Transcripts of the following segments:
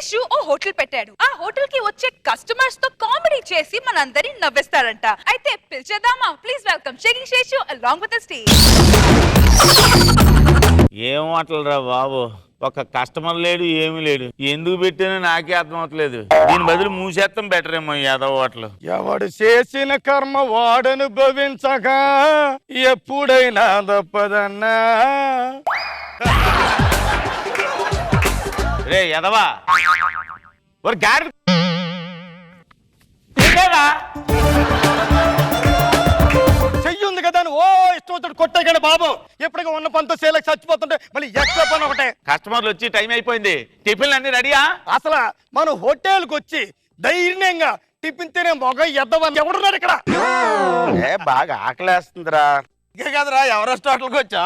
శేషు ఓ hotel పెట్టాడు. ఆ hotel కి వచ్చే కస్టమర్స్ తో కామెడీ చేసి మనందరిని నవ్విస్తాడంట. అయితే పిలిచేద్దామా? Please welcome shaking Seshu along with the stage. ఏం మాటలురా బాబు, ఒక కస్టమర్ లేడు, ఏమీ లేడు. ఎందుకు పెట్టానో నాకే అర్థం అవట్లేదు. దీని బదులు మూసేస్తాం బెటర్ ఏమో యాదవ్ హోటల్. ఎవడు చేసిన కర్మ వాడనుభవించగా ఎప్పుడైనా తప్పదన్నా. రే యదవా, ఒక గాడి చెయ్యి ఉంది కదా ఓ ఇష్టం వచ్చాడు కొట్టాడు బాబు. ఎప్పటికీ ఉన్న పనితో సేలకు చచ్చిపోతుంటే మళ్ళీ ఎక్స్ట్రా పని ఒకటే. కస్టమర్లు వచ్చి టైం అయిపోయింది, టిఫిన్లు అన్ని రెడీయా? అసలు మనం హోటల్కి వచ్చి ధైర్యంగా టిఫిన్ తినే మొగ ఎద్దవని ఎవడున్నారు ఇక్కడ? బాగా ఆకలేస్తుందిరా. ఇక కదరా ఎవరెస్ట్ హోటల్కి వచ్చా.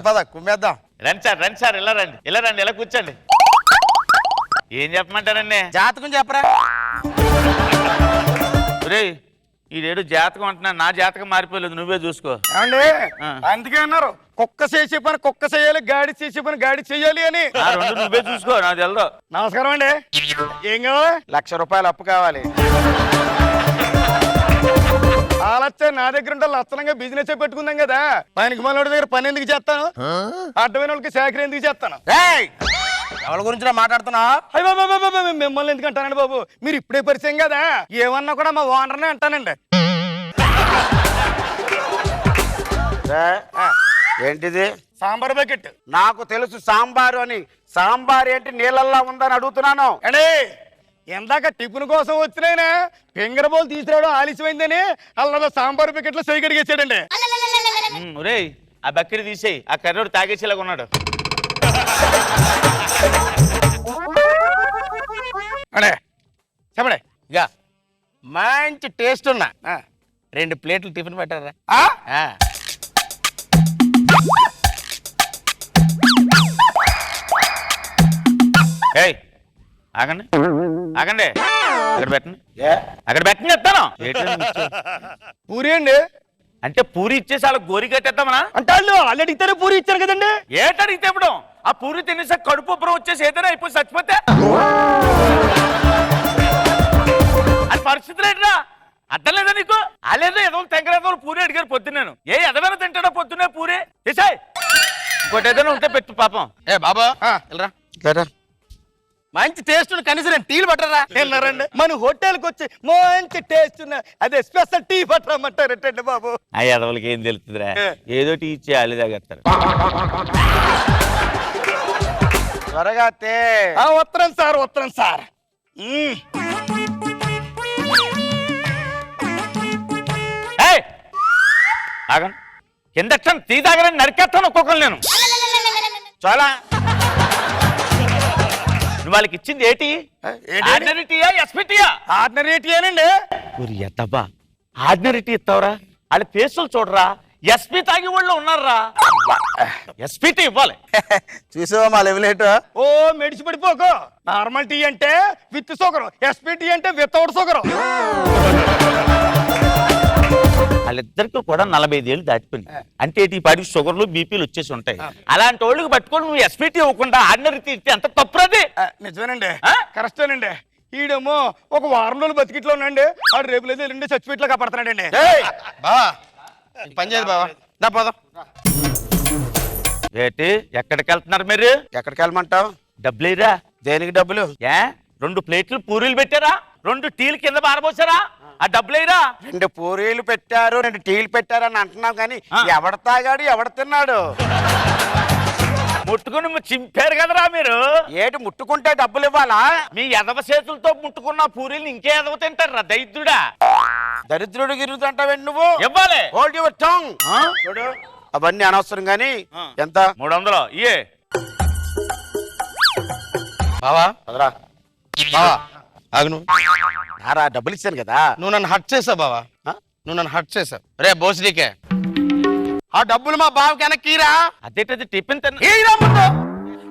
పద కుమ్మేద్దాం. రండి సార్ ఇలా రండి, ఇలా కూర్చోండి. ఏం చెప్పమంటారండి? జాతకం చెప్పరా. రే ఈడేడు జాతకం అంటున్నా, నా జాతకం మారిపోలేదు, నువ్వే చూసుకో. అండి అందుకే అన్నారు కుక్క చేసే పని కుక్క చేయాలి, గాడి చేసే పని గాడి చెయ్యాలి అని. నువ్వే చూసుకో, నాకు తెలదు. నమస్కారం అండి. ఏం కావాలి? ₹1,00,000 అప్పు కావాలి. ఆలచ్చే నా దగ్గర ఉంటే లక్షణంగా బిజినెస్ పెట్టుకుందాం కదా. పనికి మనోడి దగ్గర పని ఎందుకు చేస్తాను? అడ్డమైన వాళ్ళకి సేకరి ఎందుకు చేస్తాను? ఎవరి గురించి మాట్లాడుతున్నా? మిమ్మల్ని ఎందుకు అంటానండి బాబు, మీరు ఇప్పుడే పరిచయం కదా. ఏమన్నా కూడా మా ఓనర్నే అంటానండి. ఏంటిది? సాంబార్ బకెట్. నాకు తెలుసు సాంబారు అని. సాంబార్ ఏంటి నీళ్ళల్లా ఉందని అడుగుతున్నాను. అండి ఎందాక టిఫిన్ కోసం వచ్చినాయినా ఫింగర్ బౌల్ తీసుకురావడం ఆలస్యమైందని అలా సాంబార్ బకెట్లో సై కడిగేసాడండి. రే ఆ బకెట్ తీసేయి, ఆ కర్రోడు తాగేసేలాగా ఉన్నాడు. అడే చెప్పడే. ఇక మంచి టేస్ట్ ఉన్నా 2 ప్లేట్లు టిఫిన్ పెట్టారా? ఏయ్ ఆగండి అక్కడ పెట్టండి, అక్కడ పెట్టండి చెప్తాను. పూరి అండి అంటే పూరి ఇచ్చేసి వాళ్ళకి గోరి కట్టేద్దామనా? అంటే వాళ్ళు ఆల్రెడీ ఇద్దరే పూరి ఇచ్చారు కదండి. ఏటడిగితే ఇప్పుడు ఆ పూరి తినేసా కడుపు ఉబ్బరం వచ్చేసి ఏదైనా అయిపోయి చచ్చిపోతే అది పరిస్థితులు ఏంట్రా? అర్థం లేదా నీకు? అలేదో ఏదో తెంకరేదో పూరి అడిగారు పొద్దున్నాను. ఏ ఎదవైనా తింటాడో పొద్దున్నే పూరి చేసాయి. ఇంకోటి ఏదైనా ఉంటే పెట్టు పాపం. బాబా మంచి టేస్ట్ కనీసం నేను టీలు పట్టరా తిన్నారండి. మన హోటల్కి వచ్చి మంచి టేస్ట్ ఉన్న అదే స్పెషల్ టీ పట్టరమ్మంటారంటండి బాబు. ఆ ఎదవలకి ఏం తెలుస్తుందిరా, ఏదో టీ ఇచ్చి అల్లి తాగేస్తారు. త్వరగా వస్తున్నాం సార్ వస్తున్నాం సార్. ఆగండి, కింద టీ తాగరని నరికేస్తాను ఒక్కొక్కరు. నేను చాలా వాళ్ళకి ఇచ్చింది ఏటి? ఆర్డినరీ టీయా ఎస్పీ టీయా? ఆర్డినరీ టీ అనండి. ఆర్డినరీ టీ ఇస్తావరా? వాళ్ళ ఫేసులు చూడరా, ఎస్పీ తాగి వాళ్ళు ఉన్నారా. ఎస్పీ టీ ఇవ్వాలి. చూసావా మా లెవెల్ ఏంటో? ఓ మెడిసి పడిపోకు. నార్మల్ టీ అంటే విత్ షుగర్, ఎస్పీ టీ అంటే వితౌట్ షుగర్. వాళ్ళిద్దరికి కూడా 45 ఏళ్ళు దాటిపోయింది. అంటే ఈ పాటి షుగర్లు బీపీలు వచ్చేసి ఉంటాయి. అలాంటి వాళ్ళకి పట్టుకొని నువ్వు ఎస్పీటీ ఇవ్వకుండా ఆర్డినరీ టీ ఇస్తే ఎంత తప్పురది. నిజమేనండి, కరెక్టేనండి. ఈడేమో ఒక వారం రోజులు బతికిట్లో ఉన్నాండి, ఆడు రేపు లేదు ఎల్లుండి చచ్చిపోయిట్లా కాపాడుతున్నాడండి. బావా పని చేయదు బావా, దా పోదాం. ఏంటి ఎక్కడికి వెళ్తున్నారు మీరు? ఎక్కడికి వెళ్ళమంటావు? డబ్బులేరా? దేనికి డబ్బులు? 2 ప్లేట్లు పూరీలు పెట్టారా, 2 టీలు కింద పారబోసారా? ఆ డబ్బులేరా? 2 పూరీలు పెట్టారు, 2 టీలు పెట్టారు అని అంటున్నావు కానీ ఎవడ తాగాడు ఎవడ తిన్నాడు? ముట్టుకుని చింపారు కదరా మీరు. ఏటి ముట్టుకుంటే డబ్బులు ఇవ్వాలా? మీ ఎదవ చేతులతో ముట్టుకున్న పూరీలు ఇంకే ఎదవ తింటారా దరిద్రుడా? దరిద్రుడు గిరుదంటావేంటి నువ్వు? ఇవ్వాలి. Hold your tongue. చూడు అవన్నీ అనవసరం గానీ ఎంత? 300 ఇయే. బావా బావా ఆగు. నువ్వు డబ్బులు ఇచ్చాను కదా. నువ్వు నన్ను హర్ట్ చేసావు బావా, నువ్వు నన్ను హర్ట్ చేసావు. రే బోసిడీకే ఆ డబ్బులు మా బావకి వెనక్కిరా. అదేంటది టిఫిన్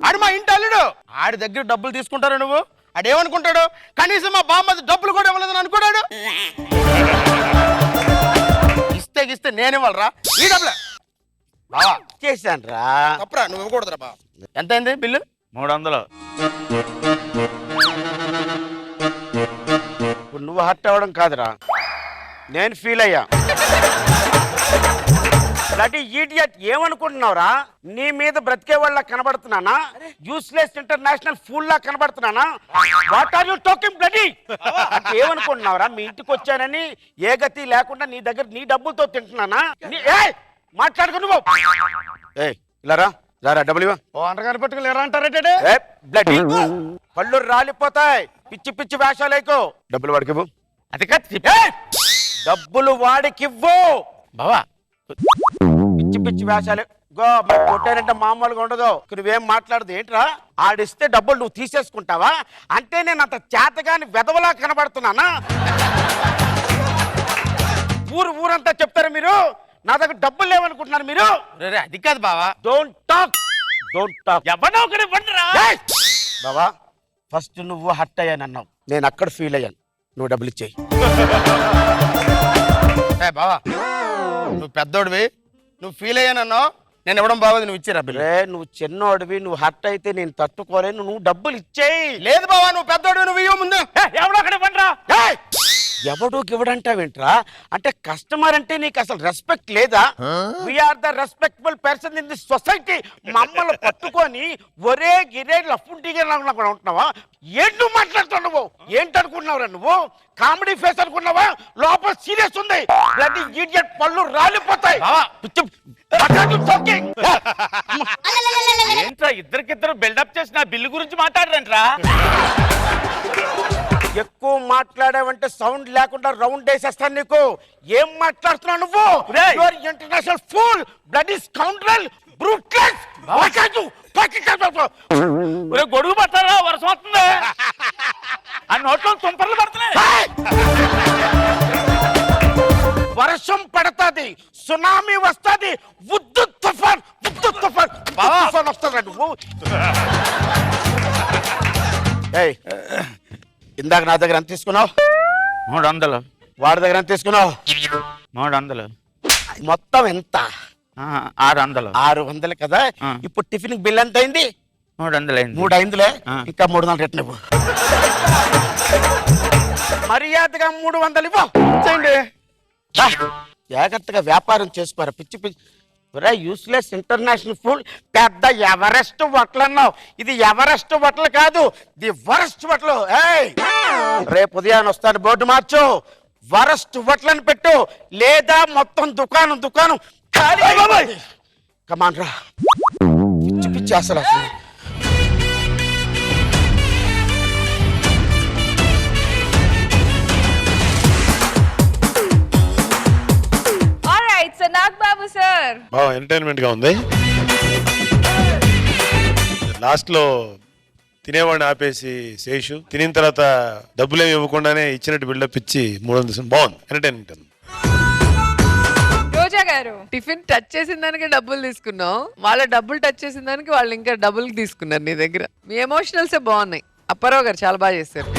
ఆడు మా ఇంటి అల్లుడు, ఆడి దగ్గర డబ్బులు తీసుకుంటారు నువ్వు. ఆడేమనుకుంటాడు, కనీసం మా బామ్మ డబ్బులు కూడా ఇవ్వలేదని అనుకున్నాడు. ఇస్తే నేనివ్వాలరా ఈ డబ్బులు. బావా చేశాను రా. తప్పరా, నువ్వు ఇవ్వకూడదురా బావ. ఎంత అయింది బిల్లు? 300. హర్ట్ అవ్వడం కాదురా, నేను ఫీల్ అయ్యా. బ్లడీ ఈడియట్, ఏమనుకుంటున్నావురా? నీ మీద బ్రతికే వాళ్ళ కనబడుతున్నానా? యూస్లెస్ ఇంటర్నేషనల్ ఫూల్ లా కనబడుతున్నానా? What are you talking bloody? అంటే ఏమనుకుంటున్నావురా? మీ ఇంటికి వచ్చానని ఏ గతి లేకుండా నీ దగ్గర నీ డబ్బులతో తింటున్నానా? మాట్లాడుకో నువ్వు. ఇలారా రారా, డబ్బులు ఇవ్వ. ఓనర్ గారు పట్టుకుని ఎలా అంటారేటే? బ్లడీ పళ్ళు రాలిపోతాయి, పిచ్చి పిచ్చి వేషాలేకో. డబ్బులు వాడికి ఇవ్వు. అది కాదు డబ్బులు వాడికివ్వు. బావా. పిచ్చి పిచ్చి వేషాలు గో. కొట్టానంటే మామూలుగా ఉండదు. నువ్వేం మాట్లాడదు ఏంట్రా? ఆడిస్తే డబ్బులు నువ్వు తీసేసుకుంటావా? అంటే నేను అంత చేతగాని వెదవలా కనబడుతున్నానా? ఊరంతా చెప్తారు మీరు నా దగ్గర డబ్బులు లేవనుకుంటున్నారు మీరు. అది కాదు బావా. Don't talk, don't talk. ఎవరో ఒకటి ఇవ్వండిరా. బావా, ఫస్ట్ నువ్వు హర్ట్ అయ్యానన్నావు, నేను అక్కడ ఫీల్ అయ్యాను. నువ్వు డబ్బులు ఇచ్చేయి. బావా నువ్వు పెద్దోడివి, నువ్వు ఫీల్ అయ్యానన్నావు, నేను ఇవ్వడం బాగోదు, నువ్వు ఇచ్చేరా బిల్లు. నువ్వు చిన్నోడివి, నువ్వు హర్ట్ అయితే నేను తట్టుకోలేను. నువ్వు డబ్బులు ఇచ్చేయి. లేదు బావా, నువ్వు పెద్దోడివి, నువ్వు ఇవ్వ ముందు. ఎవడో ఒకటి ఇవ్వండిరా. ఎవడు ఇవ్వడంటావేంట్రా? అంటే కస్టమర్ అంటే నీకు అసలు రెస్పెక్ట్ లేదా? We are the respectable person in this society. మమ్మల్ని పట్టుకొని ఒరే గిరే లఫ్టిగా ఉంటున్నావా? ఏంటి నువ్వు మాట్లాడుతున్నావు? ఏంటనుకున్నావురా నువ్వు? కామెడీ ఫేస్ అనుకున్నావా? లోపల సీరియస్ ఉంది. బ్లడీ ఈడియట్, పళ్ళు రాలిపోతాయి. ఏంట్రా ఇద్దరికిద్దరు బిల్డప్ చేసిన బిల్లు గురించి మాట్లాడరంట్రా? ఎక్కువ మాట్లాడావంటే సౌండ్ లేకుండా రౌండ్ వేసేస్తాను నీకు. ఏం మాట్లాడుతున్నావు నువ్వు? ఇంటర్నేషనల్ ఫూల్, బ్లడీ స్కౌండ్రల్, బ్రూట్లెస్. గొడుగు పట్టారా? వర్షం వస్తుంది, ఆ నోట్లో తుంపర్లు పడుతున్నాయి. వర్షం పడతాది, సునామీ వస్తాది, ఉద్దు తుఫాన్ వస్తుందా నువ్వు? ఇందాక నా దగ్గర ఎంత తీసుకున్నావు? 300. వాడి దగ్గర ఎంత తీసుకున్నావు? 300. మొత్తం ఎంత? 600. 600 కదా. ఇప్పుడు టిఫిన్ బిల్ ఎంత అయింది? 300 అయింది. 3 అయిందిలే, ఇంకా 300 రిటర్న్ ఇవ్వు. మర్యాదగా 300 ఇవ్వు. జాగ్రత్తగా వ్యాపారం చేసుకోరా. పిచ్చి పిచ్చి యూస్లెస్ ఇంటర్నేషనల్ ఫుల్. పెద్ద ఎవరెస్ట్ బట్టలు అన్నావు, ఇది ఎవరెస్ట్ బట్టలు కాదు, ది వరస్ట్ బట్టలు. రేపు ఉదయాన్ని వస్తాను, బోర్డు మార్చు. వరస్ట్ బట్టలను పెట్టు, లేదా మొత్తం దుకాణం కమాన్ రా. పిచ్చి పిచ్చి అసలు నాగబాబు సార్ బాగా ఎంటర్టైన్మెంట్ గా ఉంది. లాస్ట్ లో తినేవాడిని ఆపేసి శేషు తినిన తర్వాత డబ్బులేమి ఇవ్వకుండానే ఇచ్చినట్టు బిల్డప్ ఇచ్చి 300. బాగుంది, ఎంటర్టైన్మెంట్ ఉంది. రోజా గారు, టిఫిన్ టచ్ చేసిన దానికి డబ్బులు తీసుకున్నావు, వాళ్ళ డబ్బులు టచ్ చేసిన దానికి వాళ్ళు ఇంకా డబ్బులు తీసుకున్నారు నీ దగ్గర. మీ ఎమోషనల్సే బాగున్నాయి. అప్పారావు గారు చాలా బాగా చేశారు.